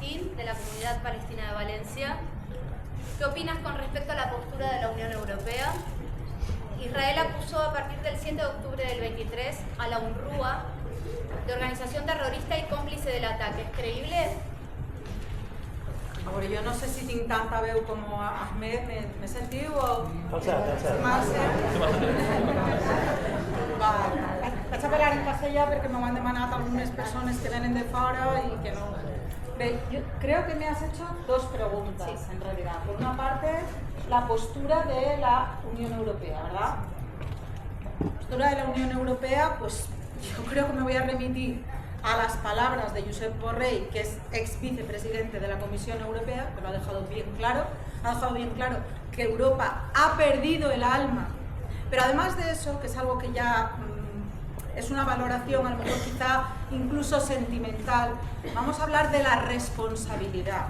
Agustín, de la Comunidad Palestina de Valencia. ¿Qué opinas con respecto a la postura de la Unión Europea? Israel acusó a partir del 7 de octubre del 23 a la UNRWA de organización terrorista y còmplice del ataque. ¿Es creïble? A veure, jo no sé si tinc tanta veu com Ahmed, me sentiu o... Alçat. Vaig a parlar en castellà perquè m'ho han demanat algunes persones que venen de fora y que no... Bé, yo creo que me has hecho dos preguntas, en realidad. Por una parte, la postura de la Unión Europea, ¿verdad? La postura de la Unión Europea, pues yo creo que me voy a remitir a las palabras de Josep Borrell, que es ex vicepresidente de la Comisión Europea, que lo ha dejado bien claro que Europa ha perdido el alma. Pero además de eso, que es algo que ya es una valoración a lo mejor quizá incluso sentimental, vamos a hablar de la responsabilidad,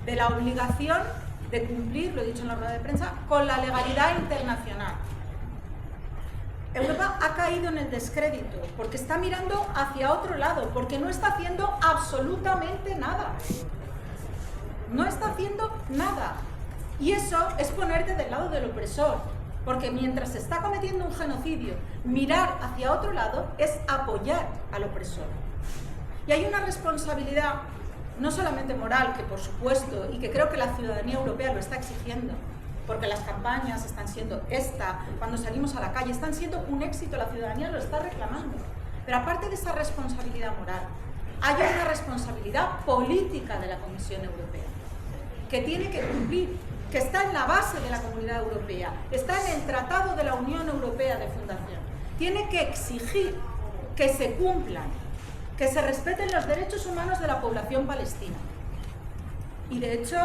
de la obligación de cumplir, lo he dicho en la rueda de prensa, con la legalidad internacional. Europa ha caído en el descrédito porque está mirando hacia otro lado, porque no está haciendo absolutamente nada. No está haciendo nada. Y eso es ponerte del lado del opresor, porque mientras se está cometiendo un genocidio, mirar hacia otro lado es apoyar al opresor. Y hay una responsabilidad, no solamente moral, que por supuesto, y que creo que la ciudadanía europea lo está exigiendo, porque las campañas están siendo cuando salimos a la calle, están siendo un éxito, la ciudadanía lo está reclamando. Pero aparte de esa responsabilidad moral, hay una responsabilidad política de la Comisión Europea, que tiene que cumplir, que está en la base de la Comunidad Europea, está en el Tratado de la Unión Europea de Fundación. Tiene que exigir que se cumplan, que se respeten los derechos humanos de la población palestina. Y de hecho,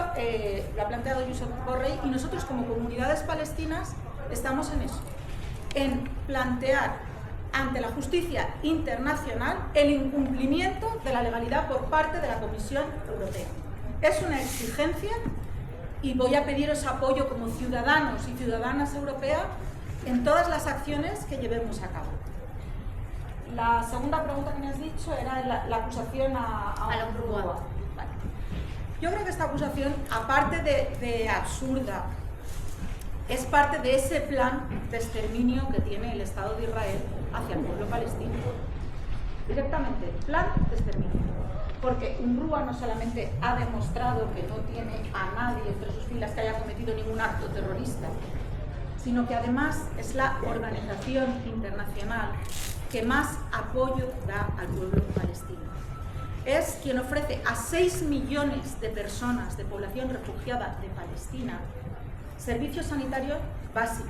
lo ha planteado Josep Borrell, y nosotros como comunidades palestinas estamos en eso, en plantear ante la justicia internacional el incumplimiento de la legalidad por parte de la Comisión Europea. Es una exigencia y voy a pediros apoyo como ciudadanos y ciudadanas europeas en todas las acciones que llevemos a cabo. La segunda pregunta que me has dicho era la acusación a la UNRWA. Vale. Yo creo que esta acusación, aparte de absurda, es parte de ese plan de exterminio que tiene el Estado de Israel hacia el pueblo palestino. Directamente, plan de exterminio. Porque UNRWA no solamente ha demostrado que no tiene a nadie entre sus filas que haya cometido ningún acto terrorista, sino que además es la organización internacional que más apoyo da al pueblo palestino. Es quien ofrece a 6 millones de personas de población refugiada de Palestina servicios sanitarios básicos,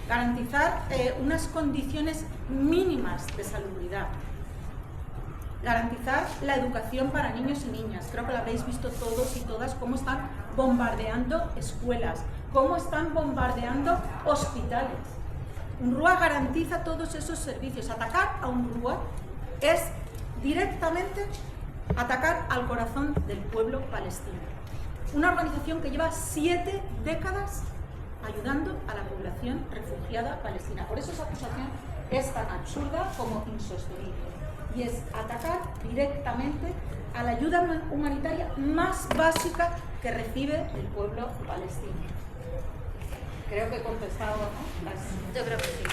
garantizar unas condiciones mínimas de salubridad, garantizar la educación para niños y niñas. Creo que lo habréis visto todos y todas cómo están bombardeando escuelas, cómo están bombardeando hospitales. UNRWA garantiza todos esos servicios. Atacar a UNRWA es directamente atacar al corazón del pueblo palestino. Una organización que lleva 7 décadas ayudando a la población refugiada palestina. Por eso esa acusación es tan absurda como insostenible. Y es atacar directamente a la ayuda humanitaria más básica que recibe el pueblo palestino. Creo que he contestado, ¿no? Yo creo que sí.